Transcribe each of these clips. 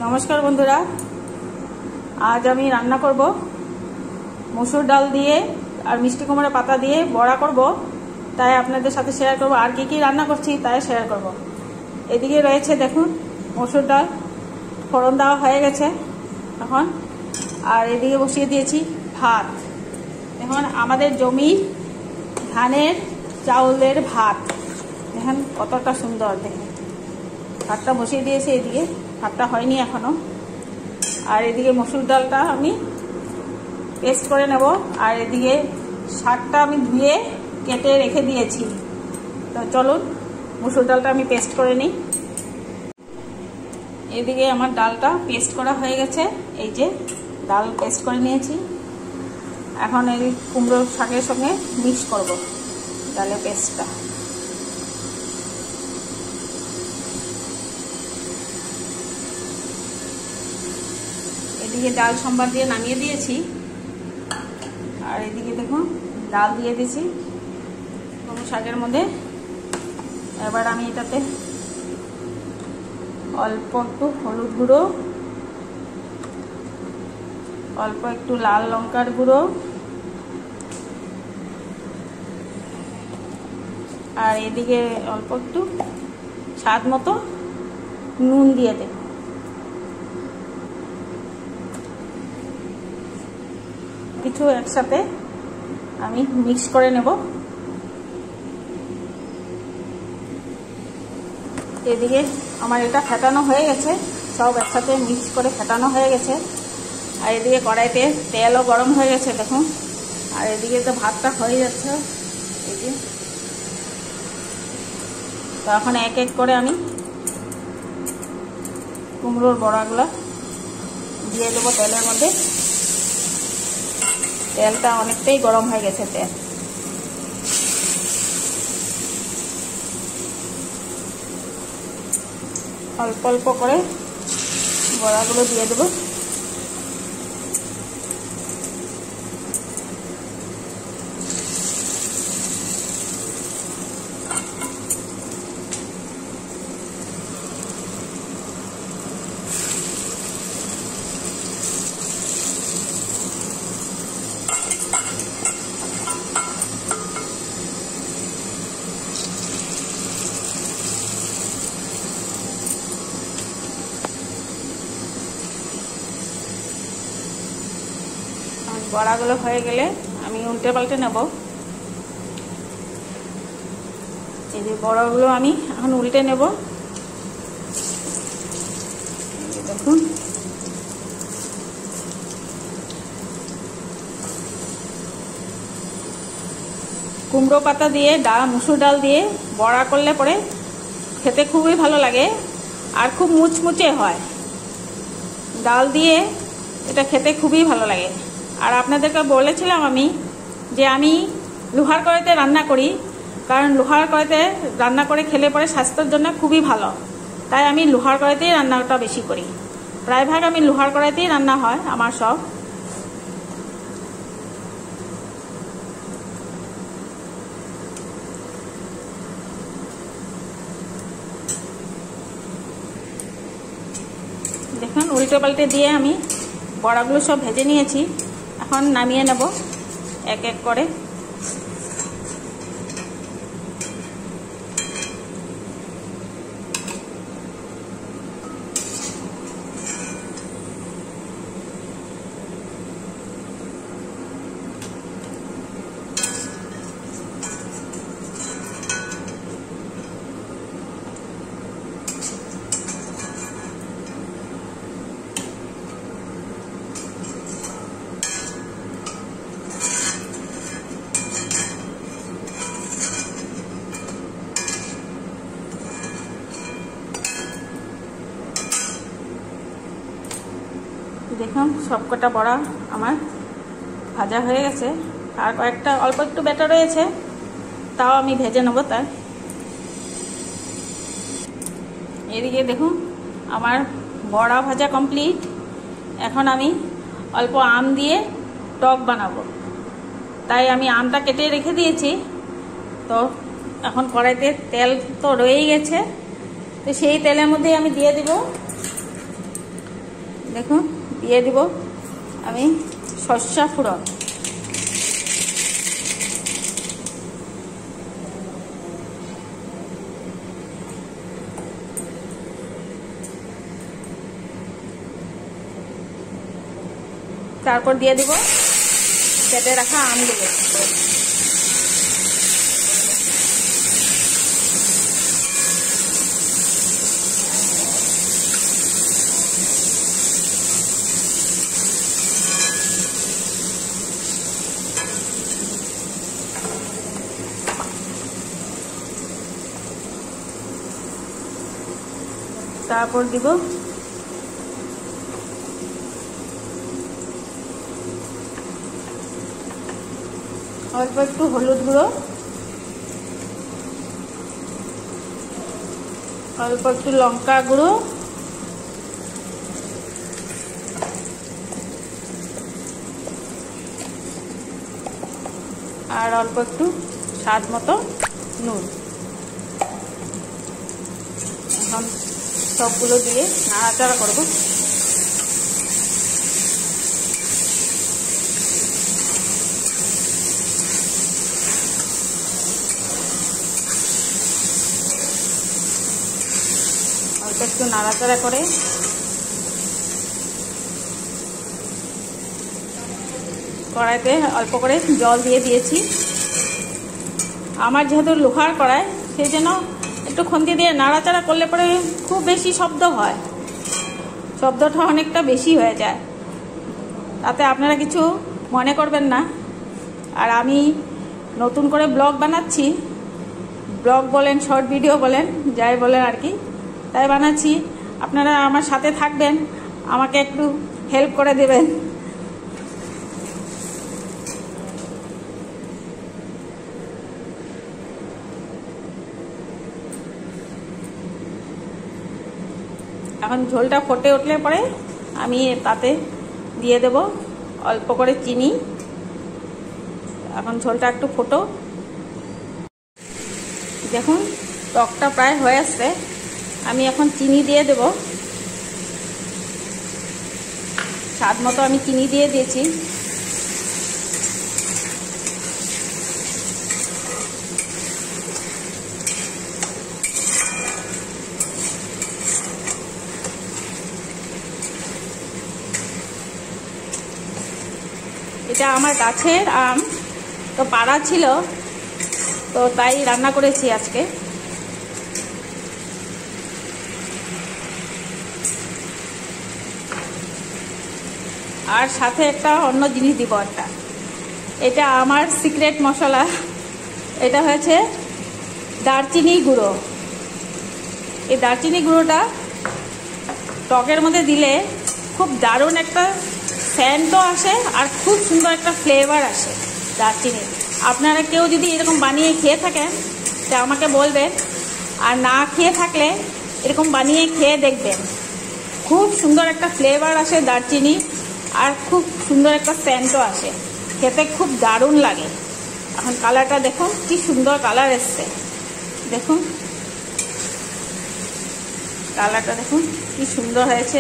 নমস্কার বন্ধুরা, আজ আমি রান্না করব মসুর ডাল দিয়ে আর মিষ্টি কুমড়া পাতা দিয়ে বড়া করব। তাই আপনাদের সাথে শেয়ার করব আর কি কি রান্না করছি তাই শেয়ার করব। এদিকে রয়েছে দেখুন মসুর ডাল, ফোড়ন দেওয়া হয়ে গেছে এখন। আর এদিকে বসিয়ে দিয়েছি ভাত। এখন আমাদের জমির ধানের চাউলের ভাত, দেখেন কতটা সুন্দর। দেখেন ভাতটা বসিয়ে দিয়েছি, এদিকে ভাতটা হয়নি এখনো। আর এদিকে মসুর ডালটা আমি পেস্ট করে নেব। আর এদিকে শাকটা আমি ধুয়ে কেটে রেখে দিয়েছি। তো চলুন মসুর ডালটা আমি পেস্ট করে নিই। এদিকে আমার ডালটা পেস্ট করা হয়ে গেছে, এই যে ডাল পেস্ট করে নিয়েছি। এখন এই কুমড়ো শাকের সঙ্গে মিক্স করব ডালের পেস্টটা। এদিকে ডাল সম্বার দিয়ে নামিয়ে দিয়েছি। আর এদিকে দেখুন ডাল দিয়ে দিয়েছি কুমড়ো শাকের মধ্যে। এবার আমি এটাতে অল্প একটু হলুদ গুঁড়ো, অল্প একটু লাল লঙ্কার গুঁড়ো, আর এদিকে অল্প একটু স্বাদ মতো নুন দিয়ে দেব। কিছু একসাথে আমি মিক্স করে নেব। এদিকে আমার এটা ফেটানো হয়ে গেছে, সব একসাথে মিক্স করে ফেটানো হয়ে গেছে। আর এদিকে কড়াইতে তেলও গরম হয়ে গেছে দেখুন। আর এদিকে তো ভাতটা হয়ে যাচ্ছে। এই যে তো এখন এক এক করে আমি কুমড়োর বড়াগুলো দিয়ে দেবো তেলের মধ্যে। তেলটা অনেকটাই গরম হয়ে গেছে। তেল অল্প অল্প করে বড়াগুলো দিয়ে দেবো। বড়াগুলো হয়ে গেলে আমি উল্টে পাল্টে নেব। এই যে বড়াগুলো আমি এখন উল্টে নেব। দেখুন কুমড়ো পাতা দিয়ে মুসুর ডাল দিয়ে বড়া করলে পরে খেতে খুবই ভালো লাগে আর খুব মুচমুচে হয়। ডাল দিয়ে এটা খেতে খুবই ভালো লাগে। আর আপনাদেরকে বলেছিলাম আমি যে আমি লোহার কড়াইতে রান্না করি, কারণ লোহার কড়াইতে রান্না করে খেলে পরে স্বাস্থ্যের জন্য খুবই ভালো। তাই আমি লোহার কড়াইতেই রান্নাটা বেশি করি। প্রায়ভাগ আমি লোহার কড়াইতেই রান্না হয় আমার সব। দেখুন উল্টে পাল্টে দিয়ে আমি বড়াগুলো সব ভেজে নিয়েছি। এখন নামিয়ে নেব এক এক করে। দেখুন সবকটা বড়া আমার ভাজা হয়ে গেছে। আর কয়েকটা অল্প একটু ব্যাটা রয়েছে, তাও আমি ভেজে নেব। তাই এদিকে দেখুন আমার বড়া ভাজা কমপ্লিট। এখন আমি অল্প আম দিয়ে টক বানাবো, তাই আমি আমটা কেটে রেখে দিয়েছি। তো এখন কড়াইতে তেল তো রয়েই গেছে, তো সেই তেলের মধ্যে আমি দিয়ে দিব দেখুন দিয়ে দিব আমি সরষা ফোড়ন, তারপর দিয়ে দিব কেটে রাখা আমগুলো। তারপর দিব অল্প একটু হলুদ গুঁড়ো, অল্প একটু লঙ্কা গুঁড়ো, আর অল্প একটু স্বাদ মতো নুন। এখন সবগুলো দিয়ে নাড়াচাড়া করব। অল্প একটু নাড়াচাড়া করে কড়াইতে অল্প করে জল দিয়ে দিয়েছি। আমার যেহেতু লোহার কড়াই, সেই জন্য একটু খুন্তি দিয়ে নাড়াচাড়া করলে পরে খুব বেশি শব্দ হয়, শব্দটা অনেকটা বেশি হয়ে যায়। তাতে আপনারা কিছু মনে করবেন না। আর আমি নতুন করে ব্লগ বানাচ্ছি, ব্লগ বলেন, শর্ট ভিডিও বলেন, যাই বলেন আর কি, তাই বানাচ্ছি। আপনারা আমার সাথে থাকবেন, আমাকে একটু হেল্প করে দেবেন। এখন ঝোলটা ফুটে উঠলে পরে আমি তাতে দিয়ে দেব অল্প করে চিনি। এখন ঝোলটা একটু ফুটো, দেখুন টকটা প্রায় হয়ে আসছে। আমি এখন চিনি দিয়ে দেব, স্বাদ মতো আমি চিনি দিয়ে দিয়েছি। এটা আমার গাছের আম, তো পাড়া ছিল, তো তাই রান্না করেছি আজকে। আর সাথে একটা অন্য জিনিস দিব একটা, এটা আমার সিক্রেট মশলা, এটা হয়েছে দারচিনি গুঁড়ো। এই দারচিনি গুঁড়োটা টকের মধ্যে দিলে খুব দারুণ একটা সেন্টও আসে আর খুব সুন্দর একটা ফ্লেভার আসে দারচিনি। আপনারা কেউ যদি এরকম বানিয়ে খেয়ে থাকেন তা আমাকে বলবেন, আর না খেয়ে থাকলে এরকম বানিয়ে খেয়ে দেখবেন। খুব সুন্দর একটা ফ্লেভার আসে দারচিনি, আর খুব সুন্দর একটা সেন্টও আসে, খেতে খুব দারুণ লাগে। এখন কালারটা দেখুন কি সুন্দর কালার এসছে, দেখুন কালারটা দেখুন কি সুন্দর হয়েছে।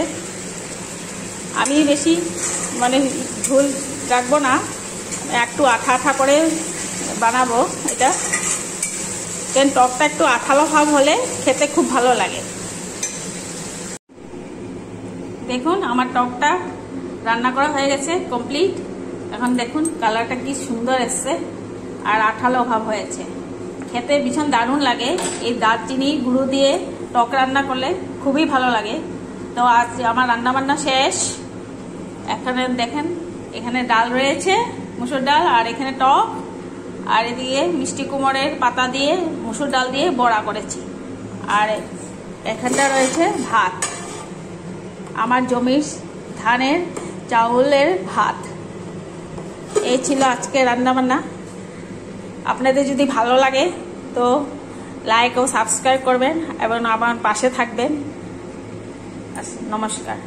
আমি বেশি মানে ঝোল রাখবো না, একটু আঠা আঠা করে বানাবো এটা, কারণ টকটা একটু আঠালো ভাব হলে খেতে খুব ভালো লাগে। দেখুন আমার টকটা রান্না করা হয়ে গেছে কমপ্লিট। এখন দেখুন কালারটা কি সুন্দর এসছে আর আঠালো ভাব হয়েছে, খেতে ভীষণ দারুণ লাগে। এই দারচিনি গুঁড়ো দিয়ে টক রান্না করলে খুবই ভালো লাগে। তো আজ আমার রান্না বান্না শেষ। এখানে দেখেন, এখানে ডাল রয়েছে, মুসুর ডাল, আর এখানে টক, আর এদিকে মিষ্টি কুমড়ের পাতা দিয়ে মুসুর ডাল দিয়ে বড়া করেছি, আর এখানটা রয়েছে ভাত, আমার জমির ধানের চাউলের ভাত। এই ছিল আজকে রান্না বান্না। আপনাদের যদি ভালো লাগে তো লাইক ও সাবস্ক্রাইব করবেন এবং আমার পাশে থাকবেন। নমস্কার।